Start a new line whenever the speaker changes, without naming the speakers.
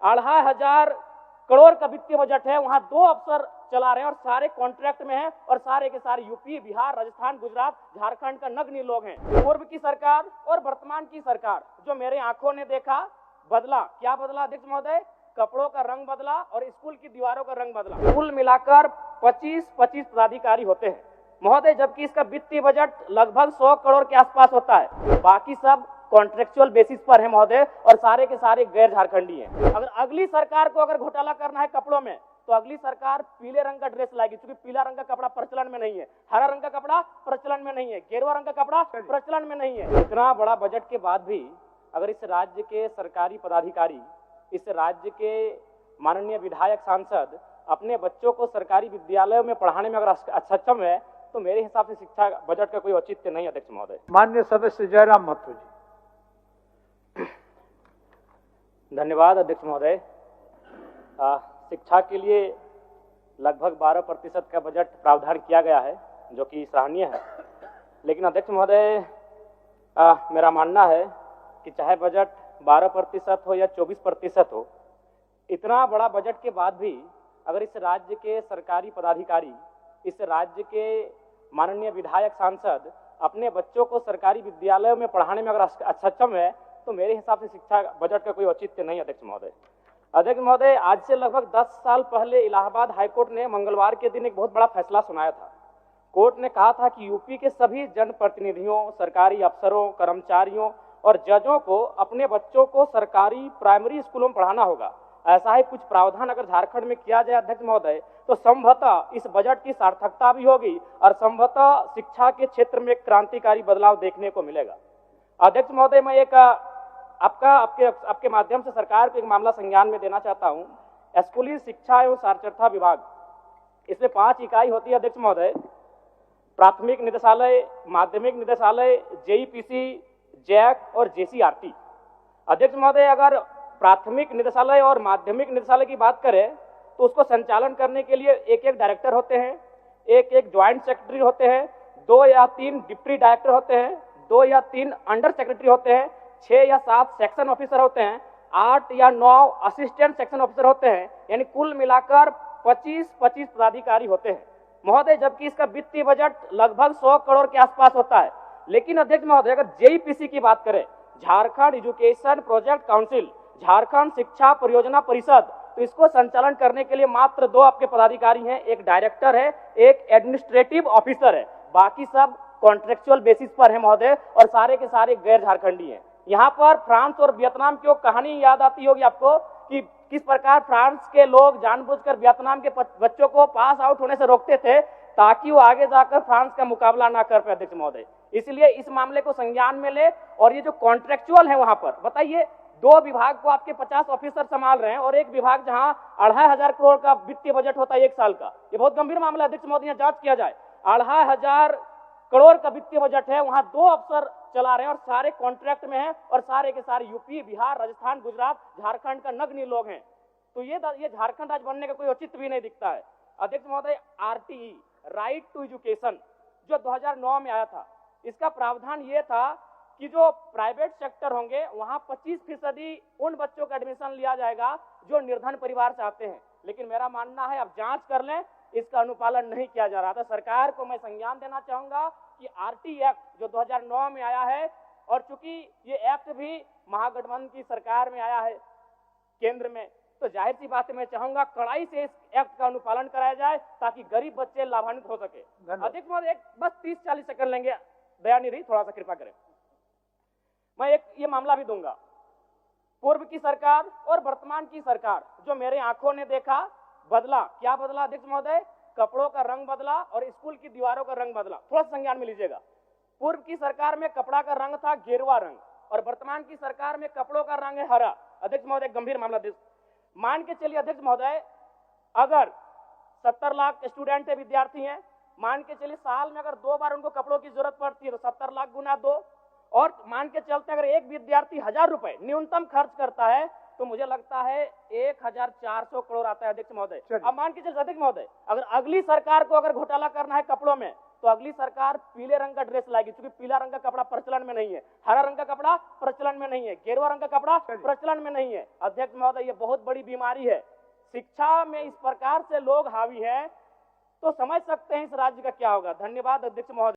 2,500 करोड़ का वित्तीय बजट है, वहां 2 अफसर चला रहे हैं और सारे कॉन्ट्रैक्ट में हैं और सारे के सारे यूपी, बिहार, राजस्थान, गुजरात, झारखंड का नगण्य लोग हैं। पूर्व की सरकार और वर्तमान की सरकार जो मेरे आंखों ने देखा बदला, क्या बदला अध्यक्ष महोदय? कपड़ों का रंग बदला और स्कूल की दीवारों का रंग बदला। कुल मिलाकर 25 पदाधिकारी होते हैं महोदय, जबकि इसका वित्तीय बजट लगभग 100 करोड़ के आसपास होता है। बाकी सब कॉन्ट्रेक्चुअल बेसिस पर है महोदय और सारे के सारे गैर झारखंडी हैं। अगर अगली सरकार को अगर घोटाला करना है कपड़ों में, तो अगली सरकार पीले रंग का ड्रेस लाएगी, क्योंकि पीला रंग का कपड़ा प्रचलन में नहीं है, हरा रंग का कपड़ा प्रचलन में नहीं है, गेरुआ रंग का कपड़ा प्रचलन में नहीं है। इतना बड़ा बजट के बाद भी अगर इस राज्य के सरकारी पदाधिकारी, इस राज्य के माननीय विधायक, सांसद अपने बच्चों को सरकारी विद्यालयों में पढ़ाने में अगर सक्षम है, तो मेरे हिसाब से शिक्षा बजट का कोई औचित्य नहीं अध्यक्ष महोदय।
माननीय सदस्य जयराम महतो जी।
धन्यवाद अध्यक्ष महोदय। शिक्षा के लिए लगभग 12% का बजट प्रावधान किया गया है, जो कि सराहनीय है। लेकिन अध्यक्ष महोदय, मेरा मानना है कि चाहे बजट 12% हो या 24% हो, इतना बड़ा बजट के बाद भी अगर इस राज्य के सरकारी पदाधिकारी, इस राज्य के माननीय विधायक, सांसद अपने बच्चों को सरकारी विद्यालयों में पढ़ाने में अगर सक्षम है, तो मेरे हिसाब से शिक्षा बजट का कोई औचित्य नहीं अध्यक्ष महोदय। अध्यक्ष महोदय, आज से लगभग 10 साल पहले इलाहाबाद हाईकोर्ट ने मंगलवार के दिन एक बहुत बड़ा फैसला सुनाया था। कोर्ट ने कहा था कि यूपी के सभी जनप्रतिनिधियों, सरकारी अफसरों, कर्मचारियों और जजों को अपने बच्चों को सरकारी प्राइमरी स्कूलों में पढ़ाना होगा। ऐसा ही कुछ प्रावधान अगर झारखंड में किया जाए अध्यक्ष महोदय, तो संभवतः इस बजट की सार्थकता भी होगी और संभवतः शिक्षा के क्षेत्र में क्रांतिकारी बदलाव देखने को मिलेगा। अध्यक्ष महोदय, मैं एक आपके माध्यम से सरकार को एक मामला संज्ञान में देना चाहता हूं। स्कूली शिक्षा एवं साक्षरता विभाग, इसमें 5 इकाई होती है अध्यक्ष महोदय। प्राथमिक निदेशालय, माध्यमिक निदेशालय, जेईपीसी, जैक और जेसीआरटी। अध्यक्ष महोदय, अगर प्राथमिक निदेशालय और माध्यमिक निदेशालय की बात करें, तो उसको संचालन करने के लिए एक डायरेक्टर होते हैं, एक ज्वाइंट सेक्रेटरी होते हैं, 2 या 3 डिप्टी डायरेक्टर होते हैं, 2 या 3 अंडर सेक्रेटरी होते हैं, 6 या 7 सेक्शन ऑफिसर होते हैं, 8 या 9 असिस्टेंट सेक्शन ऑफिसर होते हैं। यानी कुल मिलाकर 25 पदाधिकारी होते हैं महोदय, जबकि इसका वित्तीय बजट लगभग 100 करोड़ के आसपास होता है। लेकिन अध्यक्ष महोदय, अगर जेईपीसी की बात करें, Jharkhand education project council, Jharkhand शिक्षा परियोजना परिषद, तो इसको संचालन करने के लिए मात्र 2 आपके पदाधिकारी हैं, एक डायरेक्टर है, एक एडमिनिस्ट्रेटिव ऑफिसर है। बाकी सब कॉन्ट्रेक्चुअल बेसिस पर है महोदय और सारे के सारे गैर झारखंडी हैं। यहाँ पर फ्रांस और वियतनाम की कहानी याद आती होगी आपको कि किस प्रकार फ्रांस के लोग जानबूझकर वियतनाम के बच्चों को पास आउट होने से रोकते थे, ताकि वो आगे जाकर फ्रांस का मुकाबला ना कर पाए अध्यक्ष महोदय। इसलिए इस मामले को संज्ञान में ले। और ये जो कॉन्ट्रेक्चुअल है, वहां पर बताइए, 2 विभाग को आपके 50 ऑफिसर संभाल रहे हैं और एक विभाग जहां 2,500 करोड़ का वित्तीय बजट होता है 1 साल का। ये बहुत गंभीर मामला अध्यक्ष महोदय, यहाँ जांच किया जाए। 2,500 करोड़ का वित्तीय बजट है, वहां 2 अफसर चला रहे हैं और सारे कॉन्ट्रैक्ट में हैं और सारे के सारे यूपी, बिहार, राजस्थान, गुजरात, झारखंड का नगण्य लोग हैं। तो ये झारखंड राज्य बनने का कोई औचित्य भी नहीं दिखता है अध्यक्ष महोदय। आरटीई, राइट टू एजुकेशन, जो 2009 में आया था, इसका प्रावधान ये था कि जो प्राइवेट सेक्टर होंगे वहां 25% उन बच्चों का एडमिशन लिया जाएगा जो निर्धन परिवार से आते हैं। लेकिन मेरा मानना है, आप जांच कर लें, इसका अनुपालन नहीं किया जा रहा था। सरकार को मैं संज्ञान देना चाहूंगा कि आरटी एक्ट जो 2009 में आया है, और चूंकि ये एक्ट भी महागठबंधन की सरकार में आया है केंद्र में, तो जाहिर सी बात है, मैं चाहूंगा कड़ाई से इस एक्ट का अनुपालन कराया जाए ताकि गरीब बच्चे लाभान्वित हो सके। अध्यक्ष महोदय, बस 30-40 सेकंड लेंगे, दयानिधि थोड़ा सा कृपा करें। मैं एक ये मामला भी दूंगा। पूर्व की सरकार और वर्तमान की सरकार जो मेरे आंखों ने देखा बदला, क्या बदला अध्यक्ष महोदय? कपड़ों का रंग बदला और स्कूल की दीवारों का रंग बदला। थोड़ा संज्ञान में लीजिएगा। पूर्व की सरकार में कपड़ा का रंग था गेरुआ रंग और वर्तमान की सरकार में कपड़ों का रंग है हरा। अध्यक्ष महोदय, गंभीर मामला मान के चलिए अध्यक्ष महोदय, अगर 70 लाख स्टूडेंट है, विद्यार्थी हैं, मान के चलिए साल में अगर 2 बार उनको कपड़ों की जरूरत पड़ती है तो 70 लाख गुना 2, और मान के चलते अगर एक विद्यार्थी 1000 रुपए न्यूनतम खर्च करता है तो मुझे लगता है 1400 करोड़ आता है अध्यक्ष महोदय। अब मान के चलिए अध्यक्ष महोदय, अगर अगली सरकार को अगर घोटाला करना है कपड़ों में, तो अगली सरकार पीले रंग का ड्रेस लाएगी, क्योंकि पीला रंग का कपड़ा प्रचलन में नहीं है, हरा रंग का कपड़ा प्रचलन में नहीं है, गेरुआ रंग का कपड़ा प्रचलन में नहीं है। अध्यक्ष महोदय, ये बहुत बड़ी बीमारी है। शिक्षा में इस प्रकार से लोग हावी हैं तो समझ सकते हैं इस राज्य का क्या होगा। धन्यवाद अध्यक्ष महोदय।